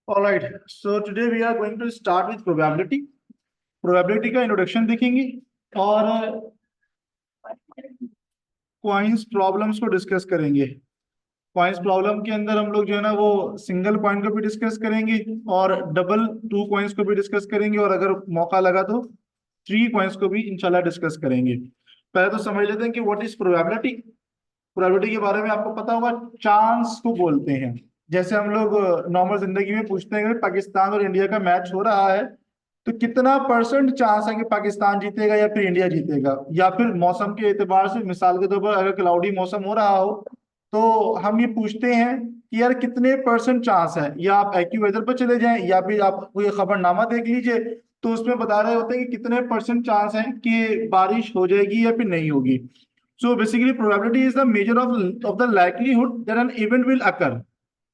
All right. So today we are going to start with probability. Probability का introduction देखेंगे और coins problems को discuss करेंगे। Coins problem के अंदर हम लोग जो है ना वो सिंगल पॉइंट को भी डिस्कस करेंगे और डबल टू कॉइंस को भी डिस्कस करेंगे और अगर मौका लगा तो थ्री कॉइंस को भी इंशाल्लाह डिस्कस करेंगे। पहले तो समझ लेते हैं कि व्हाट इज प्रोबेबिलिटी। प्रोबेबिलिटी के बारे में आपको पता होगा, चांस को बोलते हैं। जैसे हम लोग नॉर्मल जिंदगी में पूछते हैं कि पाकिस्तान और इंडिया का मैच हो रहा है तो कितना परसेंट चांस है कि पाकिस्तान जीतेगा या फिर इंडिया जीतेगा, या फिर मौसम के एतबार से मिसाल के तौर पर अगर क्लाउडी मौसम हो रहा हो तो हम ये पूछते हैं कि यार कितने परसेंट चांस है। या आप एक्यू वेदर पर चले जाएं या फिर आप कोई खबरनामा देख लीजिए तो उसमें बता रहे होते हैं कि कितने परसेंट चांस है कि बारिश हो जाएगी या फिर नहीं होगी। So basically probability is the measure of the likelihood that an event will occur,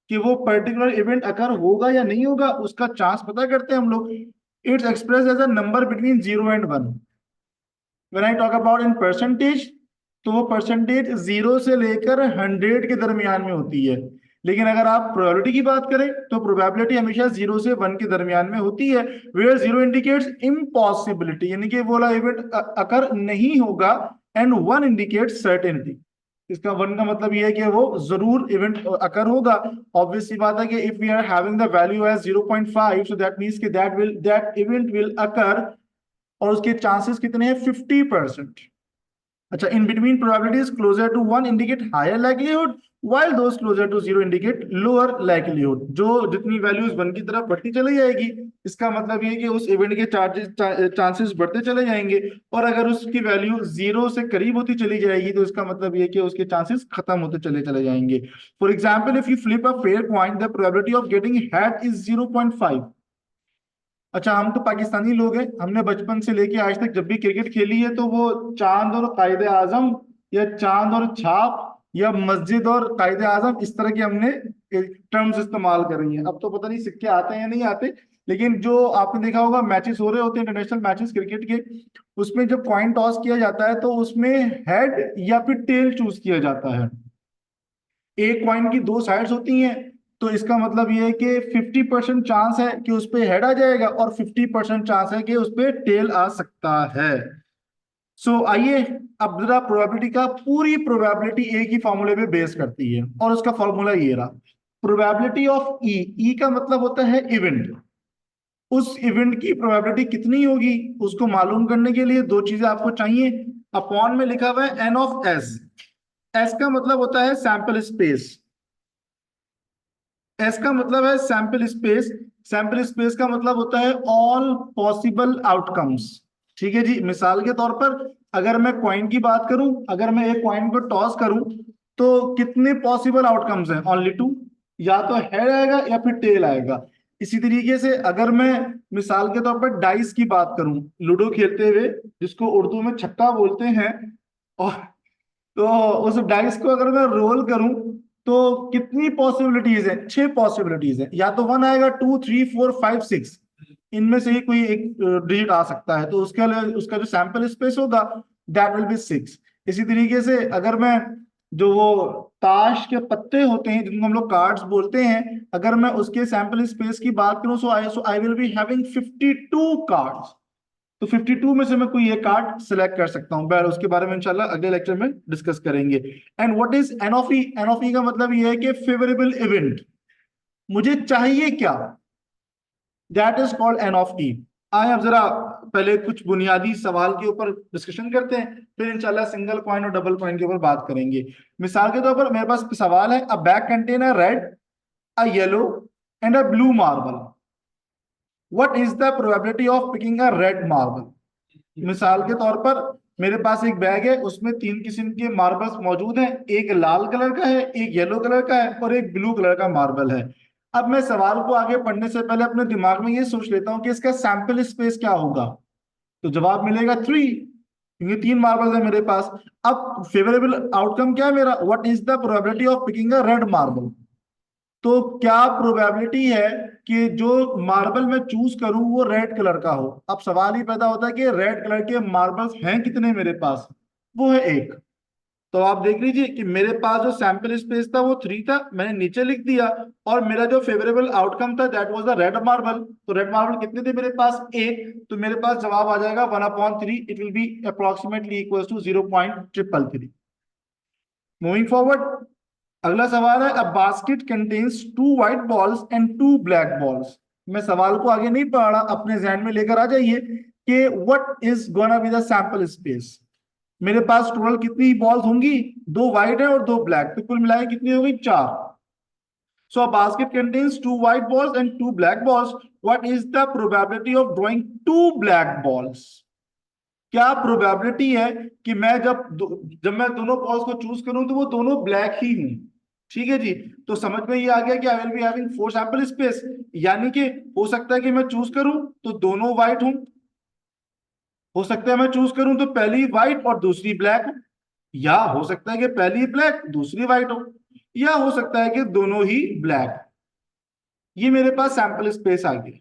कि वो पर्टिकुलर इवेंट अकर होगा या नहीं होगा उसका चांस पता करते हैं हम लोग। It's express as a number between 0 and 1। When I talk about in percentage तो वो परसेंटेज 0 से लेकर 100 के दरमियान में होती है। लेकिन अगर आप प्रोबेबिलिटी की बात करें तो प्रोबेबिलिटी हमेशा 0 से 1 के दरमियान में होती है। वेयर 0 इंडिकेट्स इम्पॉसिबिलिटी, यानी कि वो वाला इवेंट अकर नहीं होगा, एंड 1 इंडिकेट्स सर्टेनिटी। इसका 1 का मतलब ये है कि वो जरूर इवेंट अकर होगा। ऑब्वियस सी बात है कि if we are having the value as 0.5 so that means कि दैट इवेंट विल अकर, और उसके चांसेस कितने हैं 50%। अच्छा, in between probabilities closer to 1 indicate higher likelihood while those closer to 0 indicate lower likelihood। जो जितनी वैल्यूज 1 की तरफ बढ़ती चली जाएगी इसका मतलब ये है कि उस इवेंट के चांसेस बढ़ते चले जाएंगे, और अगर उसकी वैल्यू 0 से करीब होती चली जाएगी तो इसका मतलब ये है कि उसके चांसेस खत्म होते चले चले जाएंगे। For example, if you flip a fair coin the probability of getting hat is 0.5। अच्छा, हम तो पाकिस्तानी लोग हैं, हमने बचपन से लेके आज तक जब भी क्रिकेट खेली है तो वो चांद और कायदे आजम या चांद और छाप या मस्जिद और कायदे आजम इस तरह के हमने टर्म्स इस्तेमाल करी हैं। अब तो पता नहीं सिक्के आते हैं या नहीं आते, लेकिन जो आपने देखा होगा मैचेस हो रहे होते हैं इंटरनेशनल मैचेस क्रिकेट के, उसमें जब कॉइन टॉस किया जाता है तो उसमें हेड या फिर टेल चूज किया जाता है। एक कॉइन की दो साइड्स होती हैं, तो इसका मतलब ये है कि 50% चांस है कि उस पे हेड आ जाएगा और 50% चांस है कि उस पे टेल आ सकता है। आइए अब जरा प्रोबेबिलिटी का, पूरी प्रोबेबिलिटी एक ही फॉर्मूले पे बेस करती है और उसका फॉर्मूला ये रहा। प्रोबेबिलिटी ऑफ ई, ई का मतलब होता है इवेंट। उस इवेंट की प्रोबेबिलिटी कितनी होगी उसको मालूम करने के लिए दो चीजें आपको चाहिए। अपॉन में लिखा हुआ है एन ऑफ एस। एस का मतलब होता है सैंपल स्पेस। एस का मतलब है सैंपल स्पेस। सैंपल स्पेस का मतलब होता है ऑल पॉसिबल आउटकम्स। ठीक है जी, मिसाल के तौर पर अगर मैं कॉइन की बात करूं, अगर मैं एक कॉइन को टॉस करूं तो कितने पॉसिबल आउटकम्स हैं? ओनली टू, या तो हेड आएगा या फिर टेल आएगा। इसी तरीके से अगर मैं मिसाल के तौर पर डाइस की बात करूं, लूडो खेलते हुए जिसको उर्दू में छक्का बोलते हैं, और तो उस डाइस को अगर मैं रोल करूं तो कितनी पॉसिबिलिटीज है? 6 पॉसिबिलिटीज है। या तो 1 आएगा, 2, 3, 4, 5, 6, इनमें से ही कोई एक डिजिट आ सकता है, तो उसके लिए उसका जो सैंपल स्पेस होगा दैट विल बी 6। इसी तरीके से अगर मैं जो वो ताश के पत्ते होते हैं जिनको हम लोग कार्ड्स बोलते हैं, अगर मैं उसके सैंपल स्पेस की बात करूं so I will be having 52 cards. तो 52 में से मैं कोई एक कार्ड सिलेक्ट कर सकता हूं। बहर उसके बारे में इंशाल्लाह अगले लेक्चर में डिस्कस करेंगे। And what is n of E? N of E का मतलब ये है कि फेवरेबल इवेंट, मुझे चाहिए क्या, that is called n of E. आए अब जरा पहले कुछ बुनियादी सवाल के ऊपर डिस्कशन करते हैं, फिर इंशाल्लाह सिंगल पॉइंट और डबल पॉइंट के ऊपर बात करेंगे। मिसाल के तौर पर मेरे पास सवाल है, अ bag contain a red, a yellow and a blue marble. What is the probability of picking a red marble? मिसाल के तौर पर मेरे पास एक बैग है, उसमें 3 किस्म के मार्बल्स मौजूद हैं। एक लाल कलर का है, एक येलो कलर का है और एक ब्लू कलर का मार्बल है। अब मैं सवाल को आगे पढ़ने से पहले अपने दिमाग में ये सोच लेता हूं कि इसका सैंपल स्पेस क्या होगा, तो जवाब मिलेगा 3, क्योंकि 3 मार्बल्स है मेरे पास। अब फेवरेबल आउटकम क्या है मेरा? What is the probability of picking a red marble? तो क्या प्रोबेबिलिटी है कि जो मार्बल मैं चूज करूं वो रेड कलर का हो? अब सवाल ही पैदा होता है कि रेड कलर के मार्बल्स हैं कितने मेरे पास? वो है एक। तो आप देख लीजिए कि मेरे पास जो सैंपल स्पेस था वो 3 था, मैंने नीचे लिख दिया, और मेरा जो फेवरेबल आउटकम था that was the red marble. तो रेड मार्बल कितने थे मेरे पास? 1। तो मेरे पास जवाब आ जाएगा 1/3, it will be approximately equal to 0.333। Moving forward, अगला सवाल है, a basket contains 2 white balls and 2 black balls. मैं सवाल को आगे नहीं पढ़ रहा, अपने ध्यान में लेकर आ जाइए कि what is gonna be the sample space. मेरे पास टोटल कितनी बॉल्स होंगी? 2 व्हाइट है और 2 ब्लैक, तो कुल मिलाए कितनी हो गई? 4। सो a basket contains 2 white balls and 2 black balls. What is the probability of drawing 2 black balls? क्या प्रोबेबिलिटी है कि मैं जब मैं दोनों बॉल्स को चूज करूं तो वो दोनों ब्लैक ही हूं? ठीक है जी। तो समझ में ये आ गया कि आई will be having 4 sample space, यानी कि हो सकता है कि मैं चूज करूं तो दोनों व्हाइट हूं, हो सकता है मैं चूज करूं तो पहली व्हाइट और दूसरी ब्लैक हो, या हो सकता है कि पहली ब्लैक दूसरी व्हाइट हो, या हो सकता है कि दोनों ही ब्लैक। ये मेरे पास सैंपल स्पेस आ गई,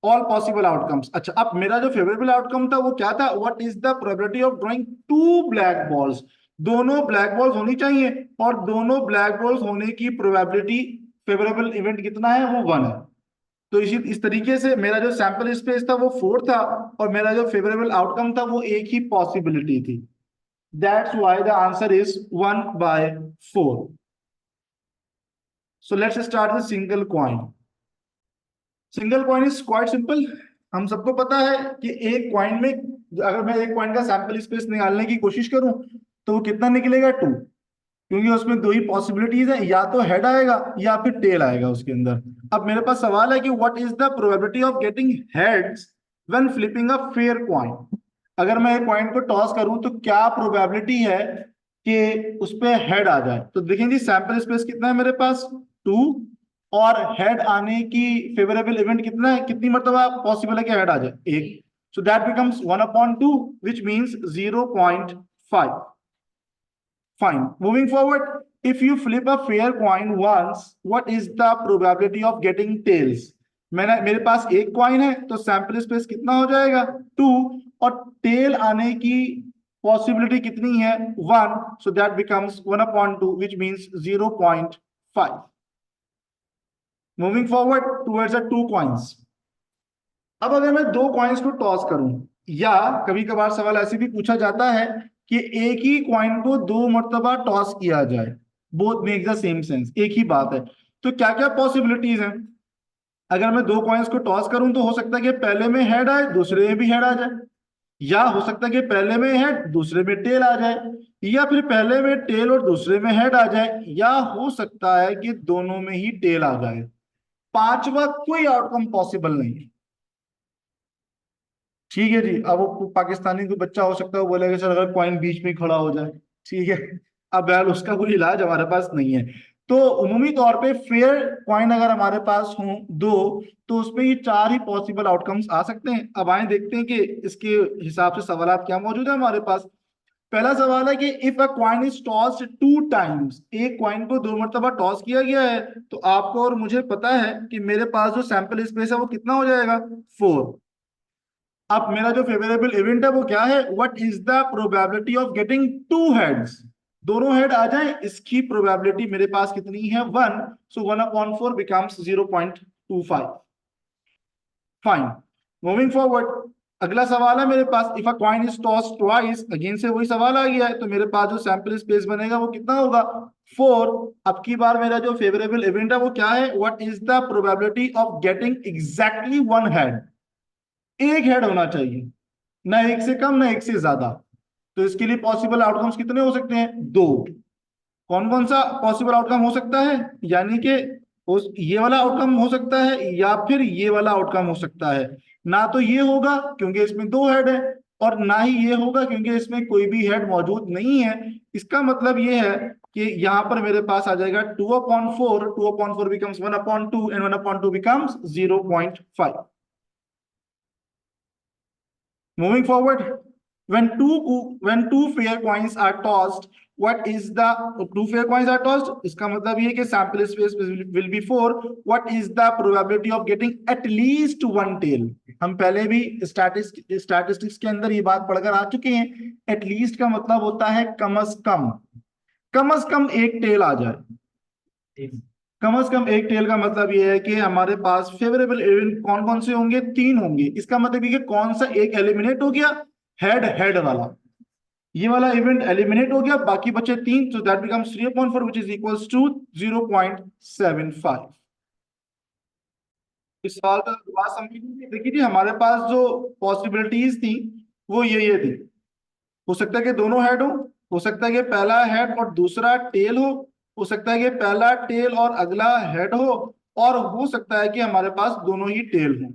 ऑल पॉसिबल आउटकम्स। अच्छा, अब मेरा जो फेवरेबल आउटकम था वो क्या था? What is the probability of drawing 2 black balls? दोनों ब्लैक बॉल्स होनी चाहिए, और दोनों ब्लैक बॉल्स होने की प्रोबेबिलिटी, फेवरेबल इवेंट कितना है? वो 1 है। तो इस तरीके से मेरा जो सैंपल स्पेस था वो 4 था, और मेरा जो फेवरेबल आउटकम था वो एक ही पॉसिबिलिटी थी। That's why the answer is 1/4। So let's start the single coin. Single coin is quite simple. हम सबको पता है कि एक कॉइन में, अगर मैं एक कॉइन का सैंपल स्पेस निकालने की कोशिश करूं तो वो कितना निकलेगा? 2। क्योंकि उसमें 2 ही पॉसिबिलिटीज है, या तो हेड आएगा या फिर टेल आएगा उसके अंदर। अब मेरे पास सवाल है कि what is the probability of getting heads when flipping a fair coin. अगर मैं एक कॉइन को टॉस करूं तो क्या प्रोबेबिलिटी है कि उस पे हेड आ जाए? तो देखें जी, सैंपल स्पेस कितना है मेरे पास? 2। और हेड आने की फेवरेबल इवेंट कितना है? कितनी मरतबा पॉसिबल है कि हेड आ जाए? 1। सो that becomes 1/2, which means 0.5। Fine. Moving forward, if you flip a fair coin once, what is the probability of getting tails? मेरे पास एक कॉइन है तो सैंपल स्पेस कितना हो जाएगा? 2। और टेल आने की पॉसिबिलिटी कितनी है? 1। सो that becomes 1/2, which means 0.5। Moving forward towards the 2 coins. अब अगर मैं 2 कॉइन्स को टॉस करूं, या कभी कभार सवाल ऐसे भी पूछा जाता है कि एक ही कॉइन को 2 मरतबा टॉस किया जाए, both make the same sense, एक ही बात है, तो क्या क्या पॉसिबिलिटीज हैं? अगर मैं 2 कॉइन्स को टॉस करूं तो हो सकता है कि पहले में हेड आए, दूसरे में भी हेड आ जाए, या हो सकता है कि पहले में हेड दूसरे में टेल आ जाए, या फिर पहले में टेल और दूसरे में हेड आ जाए, या हो सकता है कि दोनों में ही टेल आ जाए। पांचवा कोई आउटकम पॉसिबल नहीं है। ठीक है जी। अब वो पाकिस्तानी कोई बच्चा हो सकता है, वो बोलेगा सर अगर कॉइन बीच में खड़ा हो जाए, ठीक है। अब यार उसका कोई इलाज हमारे पास नहीं है। तो उमूमी तौर पे फेयर कॉइन अगर हमारे पास हो 2, तो उसमें ये 4 ही पॉसिबल आउटकम्स आ सकते हैं। अब आए देखते हैं कि इसके हिसाब से सवाल क्या मौजूद है हमारे पास। पहला सवाल है कि if a coin is tossed 2 times, एक कॉइन को 2 मरतबा टॉस किया गया है, तो आपको और मुझे पता है कि मेरे पास जो सैंपल स्पेस है वो कितना हो जाएगा? 4। अब मेरा जो फेवरेबल इवेंट है वो क्या है? What is the probability of getting 2 heads? दोनों हेड आ जाए, इसकी प्रोबेबिलिटी मेरे पास कितनी है? 1। So 1/4 becomes 0.25। Fine. Moving forward, अगला सवाल है मेरे पास, if a coin is toss twice, again से वही सवाल आ गया है, तो मेरे पास जो सैंपल स्पेस बनेगा वो कितना होगा? 4। अब की बार मेरा जो फेवरेबल इवेंट है वो क्या है? What is the probability of getting exactly 1 head? एक हेड होना चाहिए, ना एक से कम ना एक से ज्यादा। तो इसके लिए पॉसिबल आउटकम्स कितने हो सकते हैं? 2। कौन कौन सा पॉसिबल आउटकम हो सकता है? यानी कि उस ये वाला आउटकम हो सकता है, या फिर ये वाला आउटकम हो सकता है। ना तो ये होगा क्योंकि इसमें 2 हेड है, और ना ही ये होगा क्योंकि इसमें कोई भी हेड मौजूद नहीं है। इसका मतलब ये है कि यहाँ पर मेरे पास आ जाएगा 2/4, 2/4 becomes 1/2, and 1/2 becomes 0.5। Moving forward, when two fair coins are tossed, what is the two fair coins are tossed? इसका मतलब ये कि sample space will be 4. What is the probability of getting at least 1 tail? हम पहले भी statistics के अंदर ये बात पढ़कर आ चुके हैं। At least का मतलब होता है कम अज कम, कम से कम एक टेल आ जाए। कम से कम एक टेल का मतलब ये है कि हमारे पास फेवरेबल इवेंट कौन कौन से होंगे, 3 होंगे। इसका मतलब ये कि कौन सा एक एलिमिनेट हो गया, हेड हेड वाला, ये वाला इवेंट एलिमिनेट हो गया, बाकी बचे 3, so that becomes 3/4 which is equals to 0.75। इस सवाल का बात समझिए, देखिए जी हमारे पास जो पॉसिबिलिटीज थी वो ये थी। हो सकता है कि दोनों हेड हो सकता है कि पहला हेड और दूसरा टेल हो सकता है कि पहला टेल और अगला हेड और हो सकता है कि हमारे पास दोनों ही टेल हो।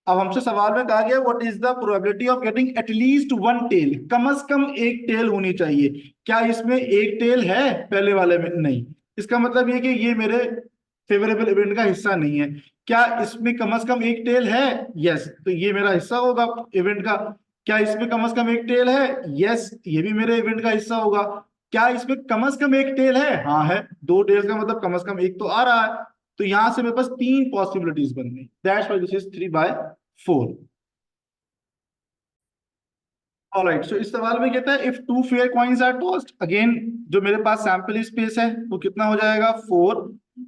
अब हमसे सवाल में कहा गया what is the probability of getting at least one tail, कम से कम एक टेल होनी चाहिए। क्या इसमें एक टेल है पहले वाले में? नहीं। इसका मतलब ये कि ये मेरे फेवरेबल इवेंट का हिस्सा नहीं है। क्या इसमें कम से कम एक टेल है? यस, तो ये मेरा हिस्सा होगा इवेंट का। क्या इसमें कम से कम एक टेल है? यस, ये भी मेरे इवेंट का हिस्सा होगा। क्या इसमें कम से कम एक टेल है? हाँ है। 2 टेल्स का मतलब कम से कम एक तो आ रहा है। तो यहां से मेरे पास 3 पॉसिबिलिटीज बन गई, that's why this is 3/4। Alright, so इस सवाल में कहता है if two fair coins are tossed, again जो मेरे पास सैंपल स्पेस है वो कितना हो जाएगा, 4।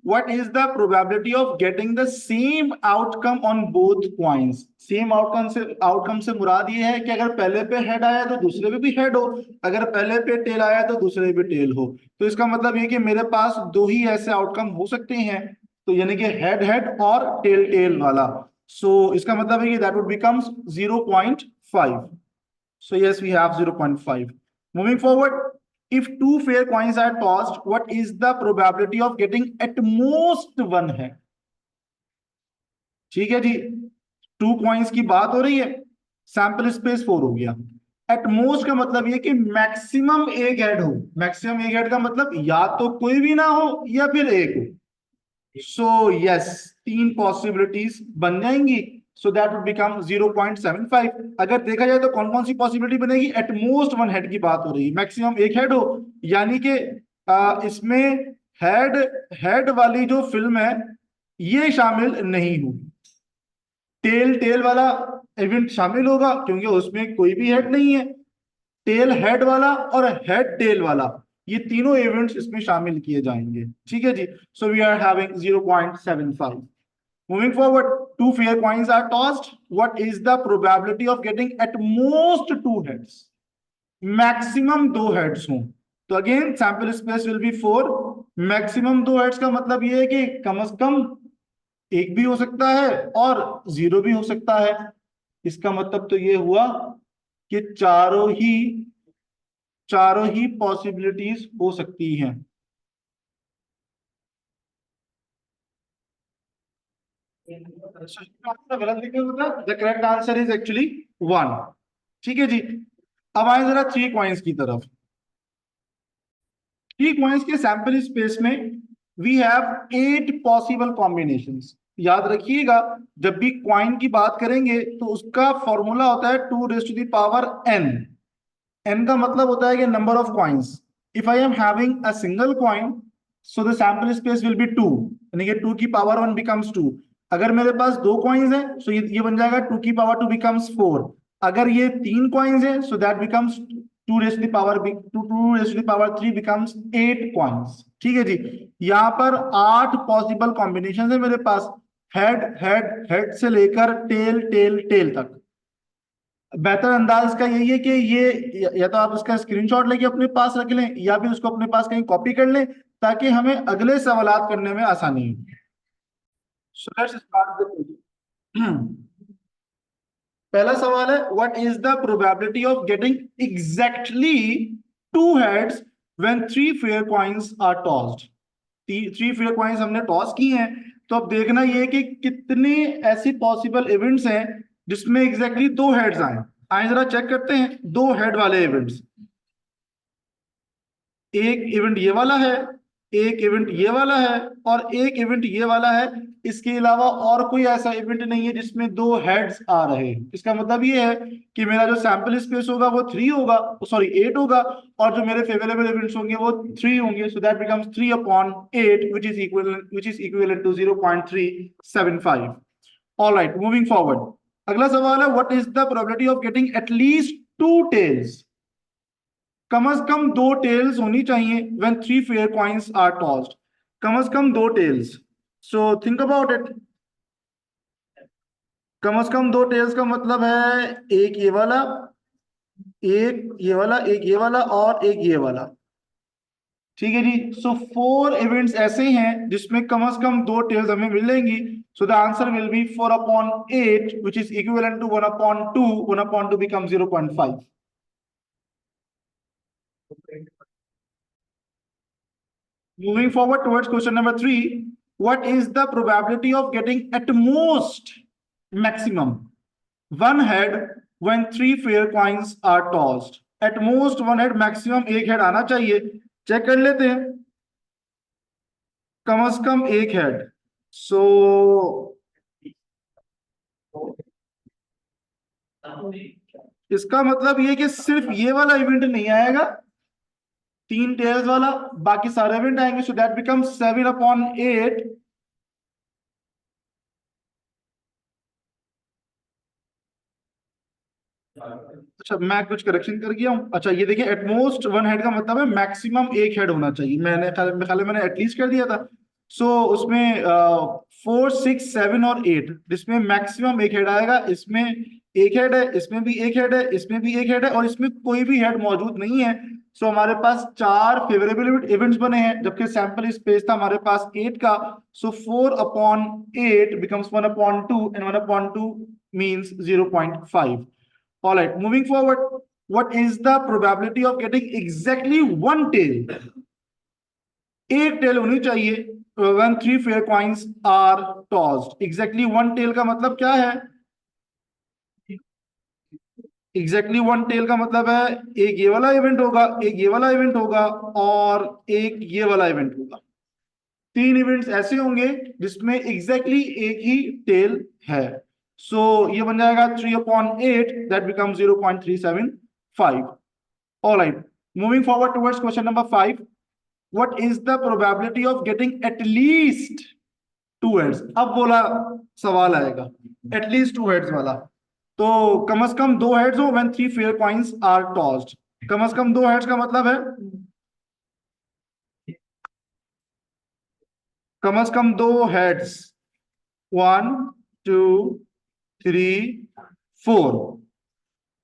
What is the probability of getting the same outcome on both coins? Same outcome से मुराद ये है कि अगर पहले पे हेड आया तो दूसरे पे भी हेड हो, अगर पहले पे टेल आया तो दूसरे पे टेल हो। तो इसका मतलब ये कि मेरे पास 2 ही ऐसे आउटकम हो सकते हैं, तो यानी कि हेड हेड और टेल टेल वाला। सो इसका मतलब है कि that would becomes 0.5। So yes, we have 0.5. Moving forward, if two fair coins are tossed, what is the probability of getting at most one head? ठीक है जी, 2 कॉइन्स की बात हो रही है, सैंपल स्पेस 4 हो गया। एट मोस्ट का मतलब ये कि मैक्सिमम एक हेड हो। मैक्सिमम एक हेड का मतलब या तो कोई भी ना हो या फिर एक हो। सो यस, 3 पॉसिबिलिटीज बन जाएंगी। सो दैट वुड बिकम 0.75। अगर देखा जाए तो कौन कौन सी पॉसिबिलिटी बनेगी? एट मोस्ट वन हेड की बात हो रही है, मैक्सिमम एक हेड हो, यानी कि इसमें हेड हेड वाली जो फिल्म है ये शामिल नहीं होगी। टेल टेल वाला इवेंट शामिल होगा क्योंकि उसमें कोई भी हेड नहीं है। टेल हेड वाला और हेड टेल वाला, ये तीनों इवेंट्स इसमें शामिल किए जाएंगे। ठीक है जी, so we are having 0.75। Moving forward, 2 fair coins are tossed, what is the probability of getting at most 2 heads? Maximum 2 heads हों, तो again sample space will be 4। Maximum 2 heads का मतलब ये है कि कम से कम एक भी हो सकता है और 0 भी हो सकता है। इसका मतलब तो ये हुआ कि चारों ही पॉसिबिलिटीज हो सकती हैं। गलत लिखा होता, the correct answer is actually 1। ठीक है जी, अब आए जरा 3 कॉइन्स की तरफ। 3 कॉइन्स के सैंपल स्पेस में वी हैव 8 पॉसिबल कॉम्बिनेशंस। याद रखिएगा, जब भी कॉइन की बात करेंगे तो उसका फॉर्मूला होता है 2 raised to the power n। n का मतलब होता है कि number of coins. If I am having a single coin, so the sample space will B 2, यानी कि 2 की पावर 1 बिकम्स 2। अगर मेरे पास 2 कॉइन्स हैं सो ये बन जाएगा 2 की पावर 2 बिकम्स 4। अगर ये 3 कॉइन्स हैं सो that becomes 2 raised to the power 3 becomes 8 coins. ठीक है जी, यहाँ पर 8 पॉसिबल कॉम्बिनेशन है मेरे पास, हेड हेड हेड से लेकर टेल टेल टेल तक। बेहतर अंदाज इसका यही है कि ये या तो आप इसका स्क्रीनशॉट लेके अपने पास रख लें या फिर उसको अपने पास कहीं कॉपी कर लें ताकि हमें अगले सवालात करने में आसानी हो। So let's start with पहला सवाल है what is the probability of getting exactly 2 heads when 3 fair coins are tossed? 3 fair coins हमने टॉस की हैं, तो अब देखना ये है कि कितने ऐसी पॉसिबल इवेंट्स हैं जिसमें एग्जैक्टली 2 हेड्स आए। आए जरा चेक करते हैं 2 हेड वाले इवेंट्स। एक इवेंट ये वाला है, एक इवेंट ये वाला है और एक इवेंट ये वाला है। इसके अलावा और कोई ऐसा इवेंट नहीं है जिसमें 2 हेड्स आ रहे हैं। इसका मतलब ये है कि मेरा जो सैंपल स्पेस होगा वो 3 होगा, सॉरी 8 होगा, और जो मेरे फेवरेबल इवेंट्स होंगे वो 3 होंगे। So that becomes 3/8 which is equivalent to 0.375। Alright, moving forward, अगला सवाल है what is the probability of getting at least 2 tails? कम से कम दो टेल्स होनी चाहिए when three fair coins are tossed. कम से कम दो tails. So think about it. कम से कम दो टेल्स का मतलब है एक ये वाला, एक ये वाला, एक ये वाला और एक ये वाला। ठीक है जी। सो फोर इवेंट्स ऐसे ही हैं जिसमें कम से कम दो टेल्स हमें मिलेंगी। So the answer will be 4/8 which is equivalent to 1/2। 1/2 become 0.5। Moving forward towards question number 3, what is the probability of getting at most maximum one head when three fair coins are tossed? At most one head, maximum एक head आना चाहिए। Check कर लेते हैं। कम से कम एक head. सो इसका मतलब ये कि सिर्फ ये वाला इवेंट नहीं आएगा, तीन टेल्स वाला, बाकी सारे इवेंट आएंगे। सो दैट बिकम्स 7/8। अच्छा, मैं कुछ करेक्शन कर गया हूँ। अच्छा ये देखिए, एटमोस्ट वन हेड का मतलब है मैक्सिमम एक हेड होना चाहिए। मैंने एटलीस्ट कर दिया था। सो उसमें 4, 6, 7 और 8, जिसमें मैक्सिमम एक हेड आएगा। इसमें एक हेड है, इसमें भी एक हेड है, इसमें भी एक हेड है, और इसमें कोई भी हेड मौजूद नहीं है। सो हमारे पास चार फेवरेबल इवेंट्स बने हैं, जबकि सैंपल स्पेस था हमारे पास 8 का। सो 4/8 becomes 1/2 and 1/2 means 0.5। All right, moving forward, what is the probability of getting exactly one tail? एक टेल होनी चाहिए when three fair coins are tossed. Exactly one tail का मतलब क्या है? Exactly one tail का मतलब है एक ये वाला इवेंट होगा, एक ये वाला इवेंट होगा और एक ये वाला इवेंट होगा। तीन इवेंट्स ऐसे होंगे जिसमें एग्जैक्टली एक ही टेल है। सो ये बन जाएगा 3/8, that become 0.375। All right. Moving forward towards question number 5. What is the probability of getting at least two heads? अब बोला सवाल आएगा at least two heads वाला। तो कम से कम दो हेड्स हो when three fair coins are tossed। कम से कम दो हेड्स का मतलब है कम से कम दो हेड्स। 1, 2, 3, 4।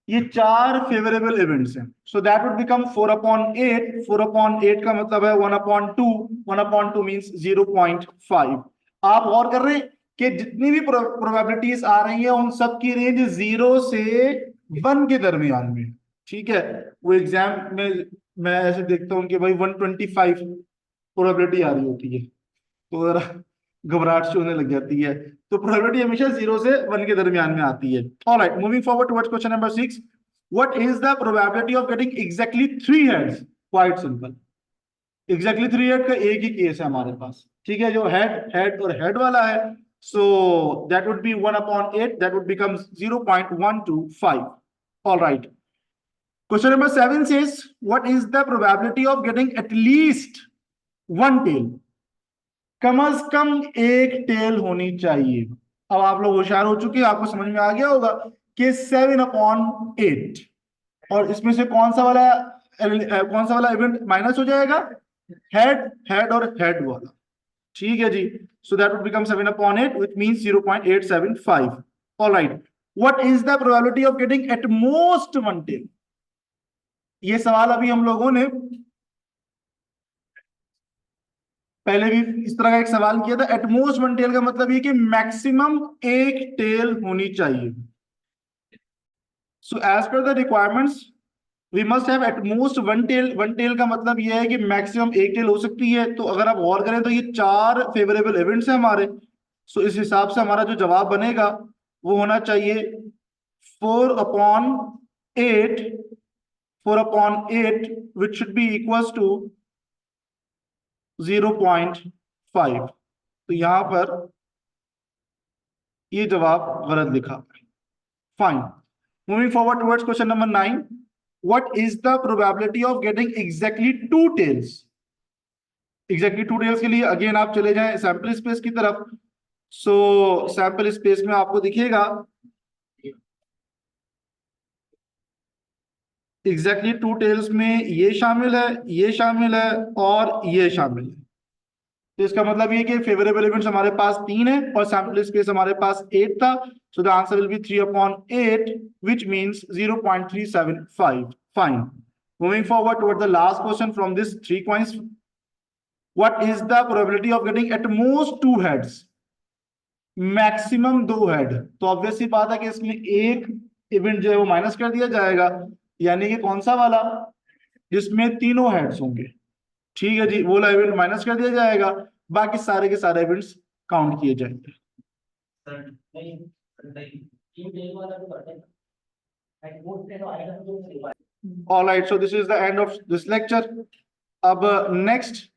ये चार फेवरेबल इवेंट्स हैं। सो दैट वुड बिकम 4/8। 4/8 का मतलब है 1/2। 1/2 मीन्स 0.5। आप और कर रहे हैं कि जितनी भी प्रोबेबिलिटीज आ रही है उन सब की रेंज 0 से 1 के दरमियान में। ठीक है। वो एग्जाम में मैं ऐसे देखता हूँ कि भाई 125 प्रोबेबिलिटी आ रही होती है, तो जरा घबराहट सी होने लग जाती है। तो प्रोबेबिलिटी हमेशा 0 से 1 के दरमियान में आती है। Alright, moving forward towards question number 6। What is the probability of getting exactly three heads? Quite simple. Exactly three head का एक ही केस है हमारे पास। ठीक है, जो हेड हेड और हेड वाला है। सो that would be 1/8, that would become 0.125। Alright, question number 7 says what is the probability of getting at least one tail? कम से कम एक टेल होनी चाहिए। अब आप लोग होशियार हो चुके हैं, आपको समझ में आ गया होगा कि 7/8, और इसमें से कौन सा वाला इवेंट माइनस हो जाएगा? हेड हेड और हेड वाला। ठीक है जी। So that would become 7/8 which means 0.875। Alright, what is the probability of getting at most one tail? ये सवाल अभी हम लोगों ने पहले भी इस तरह का एक सवाल किया था। एटमोस्ट वन टेल का मतलब ये कि मैक्सिमम एक टेल होनी चाहिए। So as per the requirements we must have at most one tail. One tail का मतलब ये है कि मैक्सिमम एक टेल हो सकती है। तो अगर आप गौर करें तो ये चार फेवरेबल इवेंट्स हैं हमारे। सो इस हिसाब से हमारा जो जवाब बनेगा वो होना चाहिए 4/8। 4/8 which should be equal to 0.5। तो यहां पर ये जवाब गलत लिखा। Fine, moving forward towards question number 9। What is the probability of getting exactly two tails? Exactly two tails के लिए अगेन आप चले जाएं सैंपल स्पेस की तरफ। सो सैंपल स्पेस में आपको दिखेगा एग्जैक्टली टू टेल्स में ये शामिल है, ये शामिल है और ये शामिल है। तो इसका मतलब ये कि फेवरेबल इवेंट्स हमारे पास 3 है और सैंपल स्पेस हमारे पास 8 था। सो the answer will B 3/8 which means 0.375। Fine. Moving forward toward the last question from this 3 coins. What is the probability of getting at most 2 heads? Maximum 2 head. तो obvious सी बात है कि इसमें एक इवेंट जो है वो माइनस कर दिया जाएगा, यानी कि कौन सा वाला, जिसमें तीनों हेड्स होंगे। ठीक है जी, वो वाला इवेंट माइनस कर दिया जाएगा, बाकी सारे के सारे इवेंट्स काउंट किए जाएंगे। Alright, so this is the end of this lecture. अब नेक्स्ट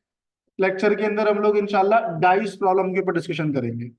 लेक्चर के अंदर हम लोग इंशाल्लाह डाइस प्रॉब्लम के ऊपर डिस्कशन करेंगे।